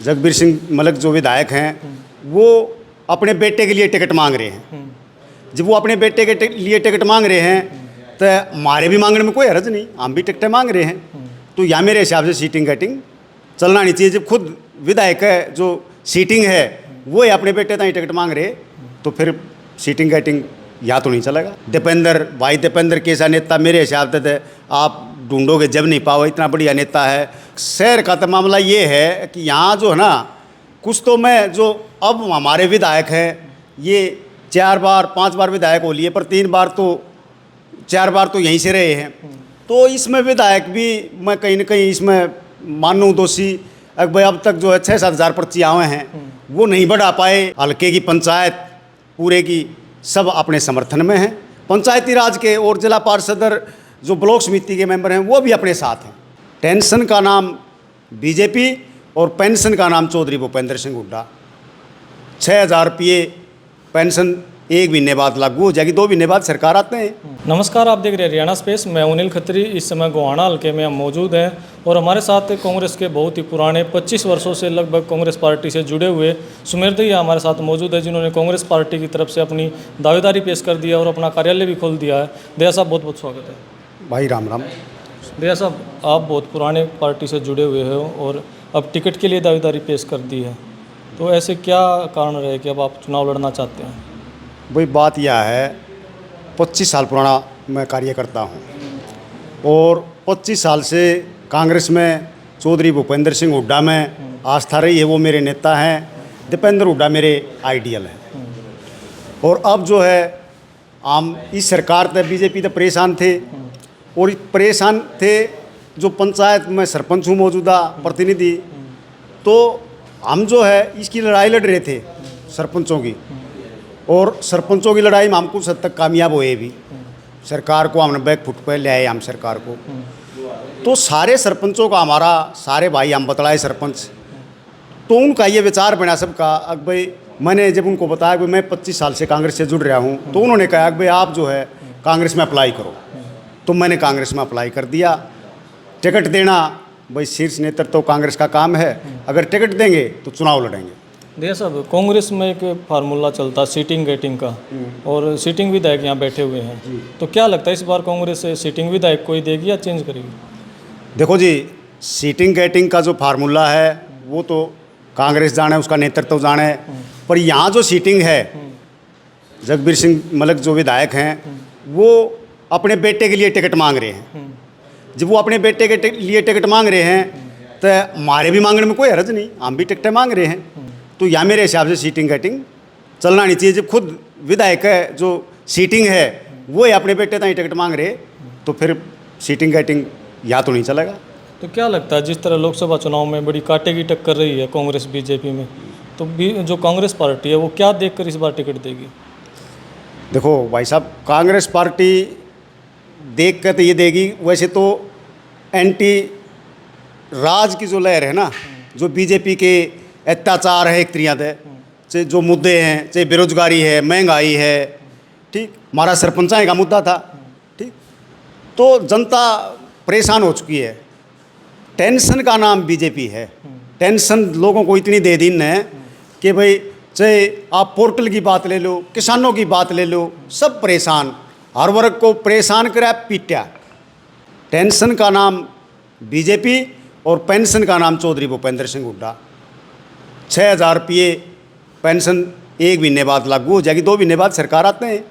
जगबीर सिंह मलिक जो विधायक हैं वो अपने बेटे के लिए टिकट मांग रहे हैं। जब वो अपने बेटे के लिए टिकट मांग रहे हैं तो हमारे भी मांगने में कोई हर्ज नहीं, हम भी टिकटें मांग रहे हैं। तो या मेरे हिसाब से सीटिंग गेटिंग चलना नहीं चाहिए। जब खुद विधायक है जो सीटिंग है वो ही अपने बेटे तक टिकट मांग रहे तो फिर सीटिंग गेटिंग या तो नहीं चलेगा। दीपेंद्र भाई दीपेंद्र कैसा नेता मेरे हिसाब से आप ढूंढोगे जब नहीं पाओ, इतना बढ़िया नेता है। शहर का तो मामला ये है कि यहाँ जो है ना कुछ तो मैं जो अब हमारे विधायक हैं ये 4 बार 5 बार विधायक हो लिए पर 4 बार तो यहीं से रहे हैं। तो इसमें विधायक भी मैं कहीं ना कहीं इसमें मानूँ दोषी। भाई अब तक जो है 6-7 हज़ार पर्ची आए हैं वो नहीं बढ़ा पाए। हल्के की पंचायत पूरे की सब अपने समर्थन में हैं। पंचायती राज के और जिला पार्षद जो ब्लॉक समिति के मेंबर हैं वो भी अपने साथ हैं। टेंशन का नाम बीजेपी और पेंशन का नाम चौधरी भूपेंद्र सिंह हुड्डा। 6,000 रुपये पेंशन 1 महीने बाद लागू हो जाएगी, 2 महीने बाद सरकार आते हैं। नमस्कार, आप देख रहे हैं हरियाणा स्पेस। मैं अनिल खत्री। इस समय गोहाना हल्के में हम मौजूद हैं और हमारे साथ कांग्रेस के बहुत ही पुराने 25 वर्षों से लगभग कांग्रेस पार्टी से जुड़े हुए सुमेर दहिया हमारे साथ मौजूद है, जिन्होंने कांग्रेस पार्टी की तरफ से अपनी दावेदारी पेश कर दिया और अपना कार्यालय भी खोल दिया है। दहिया साहब बहुत बहुत स्वागत है। भाई राम राम। दहिया साहब, आप बहुत पुराने पार्टी से जुड़े हुए हो और अब टिकट के लिए दावेदारी पेश कर दी है, तो ऐसे क्या कारण रहे कि अब आप चुनाव लड़ना चाहते हैं? भाई बात यह है 25 साल पुराना मैं कार्य करता हूँ और 25 साल से कांग्रेस में चौधरी भूपेंद्र सिंह हुड्डा में आस्था रही है। वो मेरे नेता हैं। दीपेंद्र हुड्डा मेरे आइडियल हैं। और अब जो है हम इस सरकार से बीजेपी से परेशान थे और परेशान थे जो पंचायत में सरपंच हूँ मौजूदा प्रतिनिधि। तो हम जो है इसकी लड़ाई लड़ रहे थे सरपंचों की, और सरपंचों की लड़ाई में हम कुछ हद तक कामयाब हुए भी। सरकार को हमने बैक फुट पर ले आए हम सरकार को। तो सारे सरपंचों का हमारा सारे भाई हम बतलाए सरपंच, तो उनका ये विचार बना सबका। अब भाई मैंने जब उनको बताया कि मैं 25 साल से कांग्रेस से जुड़ रहा हूँ, तो उन्होंने कहा कि भाई आप जो है कांग्रेस में अप्लाई करो। तो मैंने कांग्रेस में अप्लाई कर दिया। टिकट देना भाई शीर्ष नेतृत्व तो कांग्रेस का काम है, अगर टिकट देंगे तो चुनाव लड़ेंगे। दहिया साहब, कांग्रेस में एक फार्मूला चलता सीटिंग गेटिंग का, और सीटिंग विधायक यहाँ बैठे हुए हैं, तो क्या लगता है इस बार कांग्रेस सीटिंग विधायक कोई देगी या चेंज करेगी? देखो जी, सीटिंग गेटिंग का जो फार्मूला है वो तो कांग्रेस जाने, उसका नेतृत्व जाने, पर यहाँ जो सीटिंग है जगबीर सिंह मलिक जो विधायक हैं वो अपने बेटे के लिए टिकट मांग रहे हैं। जब वो अपने बेटे के लिए टिकट मांग रहे हैं तो हमारे भी मांगने में कोई हर्ज नहीं, हम भी टिकटें मांग रहे हैं। तो या मेरे हिसाब से सीटिंग गेटिंग चलना नहीं चाहिए। जब खुद विधायक है जो सीटिंग है वो ही अपने बेटे तक टिकट मांग रहे तो फिर सीटिंग गेटिंग या तो नहीं चलेगा। तो क्या लगता है जिस तरह लोकसभा चुनाव में बड़ी कांटे की टक्कर रही है कांग्रेस बीजेपी में, तो जो कांग्रेस पार्टी है वो क्या देखकर इस बार टिकट देगी? देखो भाई साहब, कांग्रेस पार्टी देख कर तो ये देगी। वैसे तो एंटी राज की जो लहर है ना, जो बीजेपी के अत्याचार है एक तरीका से, चाहे जो मुद्दे हैं, चाहे बेरोजगारी है, महंगाई है, ठीक, हमारा सरपंचाई का मुद्दा था, ठीक, तो जनता परेशान हो चुकी है। टेंशन का नाम बीजेपी है। टेंशन लोगों को इतनी दे दीन है कि भाई चाहे आप पोर्टल की बात ले लो, किसानों की बात ले लो, सब परेशान, हर वर्ग को परेशान करा पीटा। टेंशन का नाम बीजेपी और पेंशन का नाम चौधरी भूपेंद्र सिंह हुड्डा। 6,000 रुपये पेंशन 1 महीने बाद लागू हो जाएगी, 2 महीने बाद सरकार आते हैं।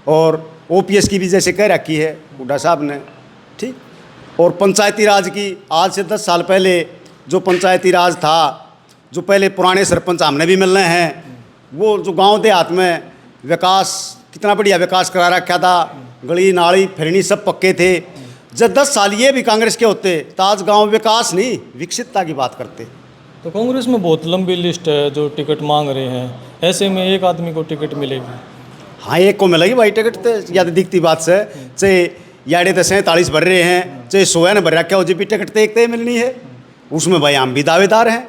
और ओपीएस की भी जैसे कह रखी है हुड्डा साहब ने, ठीक। और पंचायती राज की आज से 10 साल पहले जो पंचायती राज था, जो पहले पुराने सरपंच हमने भी मिलने हैं, वो जो गांव देहात में विकास कितना बढ़िया विकास करा रखा था, गली नाली फिरनी सब पक्के थे। जब 10 साल ये भी कांग्रेस के होते तो आज गाँव विकास नहीं विकसितता की बात करते। तो कांग्रेस में बहुत लंबी लिस्ट है जो टिकट मांग रहे हैं, ऐसे में एक आदमी को टिकट मिलेगी? हाँ, एक को मिलेगी भाई टिकट तो, या तो दिखती बात से, चाहे याडे तो 47 भर रहे हैं, चाहे 100 ने भर रखा हो, जब भी टिकट तो एक मिलनी है। उसमें भाई हम भी दावेदार हैं।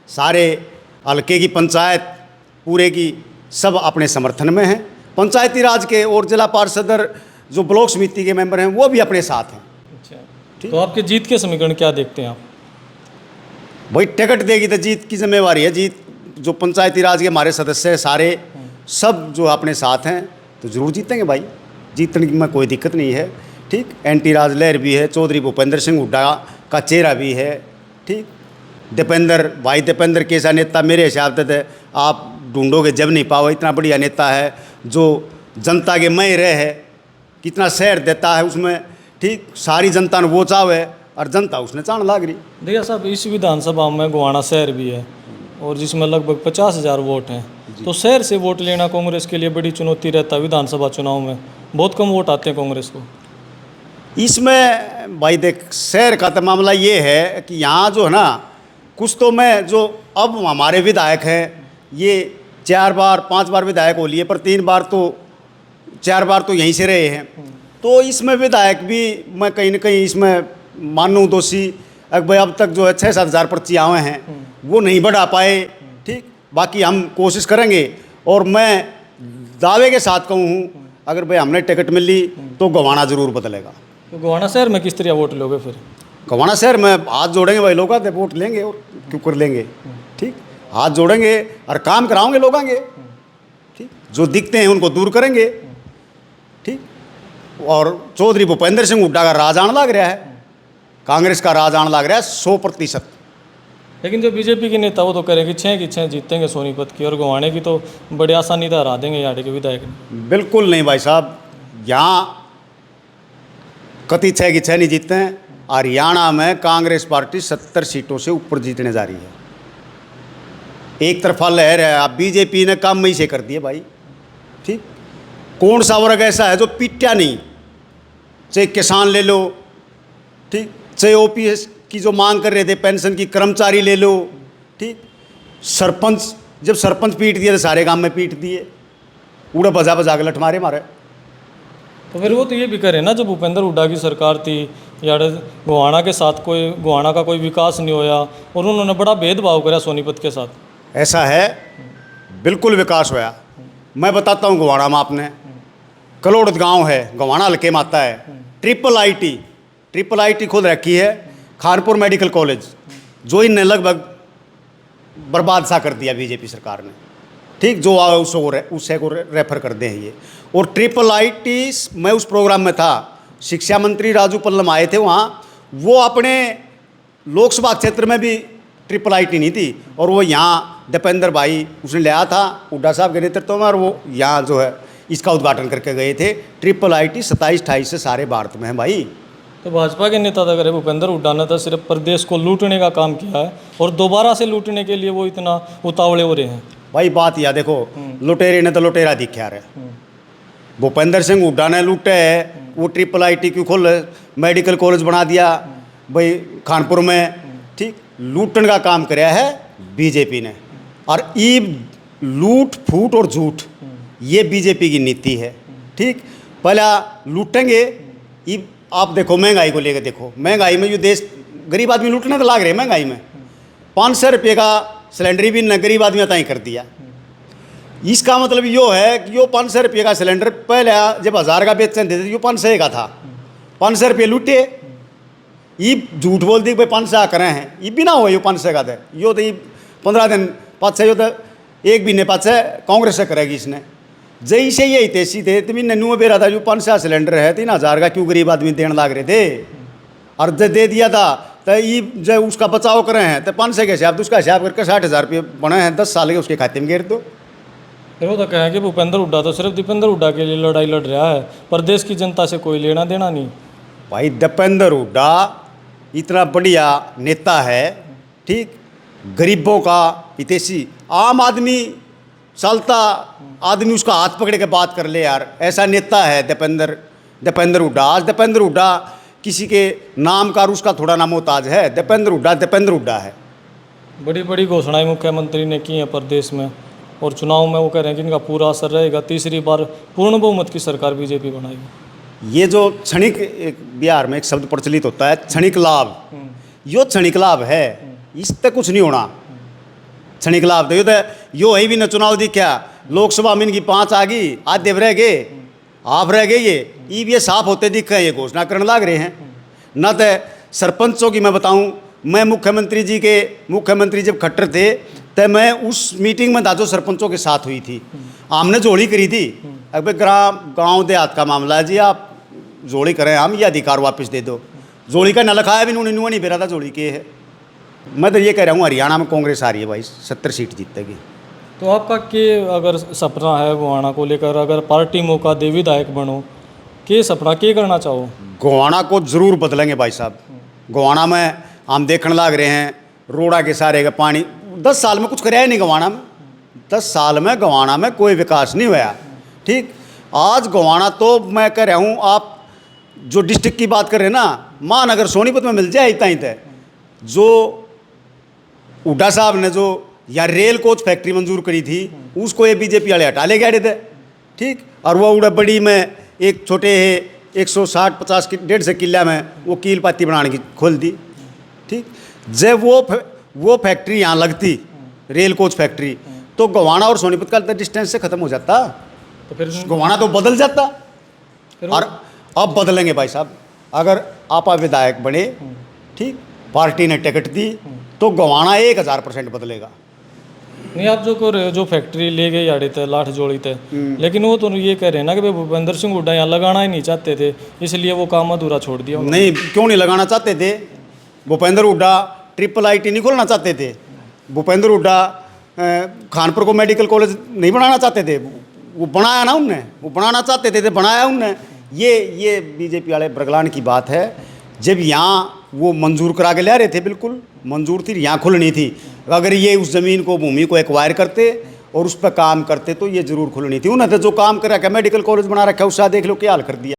सारे हल्के की पंचायत पूरे की सब अपने समर्थन में हैं। पंचायती राज के और जिला पार्षद जो ब्लॉक समिति के मेंबर हैं वो भी अपने साथ हैं। अच्छा, तो आपके जीत के समीकरण क्या देखते हैं आप? भाई टिकट देगी तो जीत की जिम्मेवारी है। जीत जो पंचायती राज के हमारे सदस्य हैं सारे सब जो अपने साथ हैं तो ज़रूर जीतेंगे भाई, जीतने में कोई दिक्कत नहीं है। ठीक, एंटी राज लहर भी है, चौधरी भूपेंद्र सिंह हुड्डा का चेहरा भी है। ठीक, दीपेंद्र भाई, दीपेंद्र कैसा नेता मेरे हिसाब से आप ढूंढोगे जब नहीं पाओ। इतना बढ़िया नेता है जो जनता के मय रहे है, कितना शहर देता है उसमें। ठीक, सारी जनता ने वो चावे और जनता उसने चाण लाग रही। देखिए साहब, इस विधानसभा में गोहाना शहर भी है और जिसमें लगभग 50,000 वोट हैं, तो शहर से वोट लेना कांग्रेस के लिए बड़ी चुनौती रहता है। विधानसभा चुनाव में बहुत कम वोट आते हैं कांग्रेस को। इसमें भाई देख, शहर का तो मामला ये है कि यहाँ जो है ना, कुछ तो मैं जो अब हमारे विधायक हैं ये 4 बार 5 बार विधायक हो लिए, पर 4 बार तो यहीं से रहे हैं। तो इसमें विधायक भी मैं कहीं ना कहीं इसमें मानूँ दोषी। भाई अब तक जो है 6-7 हज़ार पर्ची आए हैं वो नहीं बढ़ा पाए। ठीक, बाकी हम कोशिश करेंगे और मैं दावे के साथ कहूँ अगर भाई हमने टिकट मिली तो गोहाना ज़रूर बदलेगा। तो गोहाना शहर में किस तरह वोट लोगे फिर? गोहाना शहर में हाथ जोड़ेंगे भाई, लोग आते वोट लेंगे और क्यों कर लेंगे। ठीक, हाथ जोड़ेंगे और काम कराओगे लोग आएंगे। ठीक, जो दिखते हैं उनको दूर करेंगे। ठीक, और चौधरी भूपेंद्र सिंह हुड्डा का राज आने लग रहा है, कांग्रेस का राज आने लग रहा है 100%। लेकिन जो बीजेपी के नेता वो तो करेंगे 6 की 6 जीतेंगे सोनीपत की, और गोहाने की तो बड़ी आसानी से हरा देंगे यहाँ के विधायक। बिल्कुल नहीं भाई साहब, यहाँ कति 6 की 6 नहीं जीतते हैं। हरियाणा में कांग्रेस पार्टी 70 सीटों से ऊपर जीतने जा रही है। एक तरफा लहर है। अब बीजेपी ने काम में ही से कर दिया भाई। ठीक, कौन सा वर्ग ऐसा है जो पीटा नहीं? चाहे किसान ले लो, ठीक, चाहे ओपीएस की जो मांग कर रहे थे पेंशन की, कर्मचारी ले लो। ठीक, सरपंच, जब सरपंच पीट दिए तो सारे गांव में पीट दिए, उड़ा बजा बजा के लठ मारे मारे। तो फिर वो तो ये भी करे ना, जब भूपेंद्र हुड्डा की सरकार थी यार, गोहाना के साथ गोहाना का कोई विकास नहीं होया और उन्होंने बड़ा भेदभाव करा सोनीपत के साथ। ऐसा है, बिल्कुल विकास होया। मैं बताता हूँ गोहाना में आपने कलोड़ गांव है, गोहाना हल्के में आता है। ट्रिपल आईटी खुद रखी है, खानपुर मेडिकल कॉलेज, जो इनने लगभग बर्बाद सा कर दिया बीजेपी सरकार ने। ठीक, जो उससे को रेफर कर दें ये। और ट्रिपल आईटी, मैं उस प्रोग्राम में था, शिक्षा मंत्री राजू पल्लम आए थे वहाँ। वो अपने लोकसभा क्षेत्र में भी ट्रिपल आईटी नहीं थी और वो यहाँ दीपेंद्र भाई उसने लिया था हुड्डा साहब के नेतृत्व में, और वो यहाँ जो है इसका उद्घाटन करके गए थे। ट्रिपल आईटी 27-28 से सारे भारत में है भाई। तो भाजपा के नेता अगर भूपेंद्र हुड्डा ने तो सिर्फ प्रदेश को लूटने का काम किया है और दोबारा से लूटने के लिए वो इतना उतावले हो रहे हैं। भाई बात यह देखो, लुटेरे ने तो लुटेरा दिखा रहे। भूपेंद्र सिंह हुड्डा ने लूटे है, वो ट्रिपल आईटी क्यों खोल मेडिकल कॉलेज बना दिया भाई खानपुर में। ठीक, लूटने का काम कराया है बीजेपी ने। और ये लूट फूट और झूठ ये बीजेपी की नीति है। ठीक, पहला लूटेंगे। ये आप देखो महंगाई को लेकर देखो, महंगाई में जो देश गरीब आदमी लूटने तो लाग रहे हैं। महंगाई में 500 रुपये का सिलेंडर भी न गरीब आदमी तय कर दिया। इसका मतलब यो है कि यो 500 रुपये का सिलेंडर पहले जब 1000 का बेचते थे यो 500 का था। 500 रुपये लूटे, ये झूठ बोल दी भाई 500 करें हैं, ये भी ना हो यो 500 का थे। यो तो ये 15 दिन पाँच यो तो एक महीने पाँच कांग्रेस से करेगी इसने। जैसे ये हितेशी थे तो मैंने नू बेरा था जो 500 सिलेंडर है 3000 का क्यों गरीब आदमी देने लाग रहे थे, और जब दे दिया था तो ये जब उसका बचाव करे हैं तो 500 के हिसाब तो उसका हिसाब करके 60,000 रुपये बने हैं 10 साल के, उसके खाते में गिर दो। वो तो कहें कि भूपेंद्र हुड्डा तो सिर्फ दीपेंद्र हुड्डा के लिए लड़ाई लड़ रहा है, प्रदेश की जनता से कोई लेना देना नहीं। भाई दीपेंद्र हुड्डा इतना बढ़िया नेता है। ठीक, गरीबों का हितैषी, आम आदमी चलता आदमी उसका हाथ पकड़ के बात कर ले यार, ऐसा नेता है दीपेंद्र हुड्डा। आज दीपेंद्र हुड्डा किसी के नाम का उसका थोड़ा ना मोहताज है। दीपेंद्र हुड्डा है। बड़ी बड़ी घोषणाएं मुख्यमंत्री ने की हैं प्रदेश में, और चुनाव में वो कह रहे हैं कि इनका पूरा असर रहेगा, तीसरी बार पूर्ण बहुमत की सरकार बीजेपी बनाएगी। ये जो क्षणिक, एक बिहार में एक शब्द प्रचलित होता है क्षणिक लाभ, यो क्षणिक लाभ है, इससे कुछ नहीं होना। क्षणिक लाभ तो यो है भी न चुनाव दिखा, लोकसभा में इनकी 5 आ गई, आधे रह गए, हाफ रह गए, ये साफ होते दिख रहे हैं, ये घोषणा करने लग रहे हैं। न तो सरपंचों की मैं बताऊं, मैं मुख्यमंत्री जब खट्टर थे तब मैं उस मीटिंग में दादो सरपंचों के साथ हुई थी। हमने जोड़ी करी थी, अब गांव देहात का मामला है जी, आप जोड़ी करें हम, ये अधिकार वापस दे दो। जोड़ी का न लिखाया भी उन्होंने नहीं बेरा था जोड़ी के है। मैं तो ये कह रहा हूँ हरियाणा में कांग्रेस आ रही है भाई, 70 सीट जीतेगी। तो आपका के अगर सपना है गोहाना को लेकर, अगर पार्टी मौका दे विधायक बनो, के सपना के करना चाहो? गोहाना को ज़रूर बदलेंगे भाई साहब। गोहाना में हम देखने लग रहे हैं रोड़ा के सारे का पानी, 10 साल में कुछ कराया नहीं गोहाना में। 10 साल में गोहाना में कोई विकास नहीं हुआ। ठीक, आज गोहाना तो मैं कह रहा हूँ, आप जो डिस्ट्रिक्ट की बात कर रहे हैं ना, महानगर सोनीपत में मिल जाए इतना ही तय। जो हुड्डा साहब ने जो या रेल कोच फैक्ट्री मंजूर करी थी, उसको ये बीजेपी वाले हटा ले गए थे। ठीक, और वो उड़ा बड़ी में एक छोटे 160-50 की 150 किला में वो कील पाती बनाने की खोल दी। ठीक, जब वो फैक्ट्री यहाँ लगती, रेल कोच फैक्ट्री, तो गोहाना और सोनीपत का डिस्टेंस से ख़त्म हो जाता, तो फिर गोहाना तो बदल जाता। फिर और अब बदलेंगे भाई साहब, अगर आप विधायक बने, ठीक, पार्टी ने टिकट दी, तो गोहाना 1000% बदलेगा। नहीं, आप जो कर रहे हो, जो फैक्ट्री ले गए याड़ी थे, लाठ जोड़ी थे, लेकिन वो तो ये कह रहे हैं ना कि भाई भूपेंद्र सिंह हुड्डा यहाँ लगाना ही नहीं चाहते थे, इसलिए वो काम अधूरा छोड़ दिया उन्होंने। नहीं, क्यों नहीं लगाना चाहते थे? भूपेंद्र हुड्डा IIIT नहीं खोलना चाहते थे। भूपेंद्र हुड्डा खानपुर को मेडिकल कॉलेज नहीं बनाना चाहते थे, वो बनाया ना उनने, वो बनाना चाहते थे, बनाया उनने। ये बीजेपी वाले बरगलान की बात है। जब यहाँ वो मंजूर करा के ले रहे थे, बिल्कुल मंजूर थी, यहाँ खुलनी थी। अगर ये उस ज़मीन को, भूमि को एक्वायर करते और उस पर काम करते तो ये ज़रूर खुलनी थी। उन्होंने तो जो काम कर रखा, मेडिकल कॉलेज बना रखा, उसका देख लो क्या हाल कर दिया।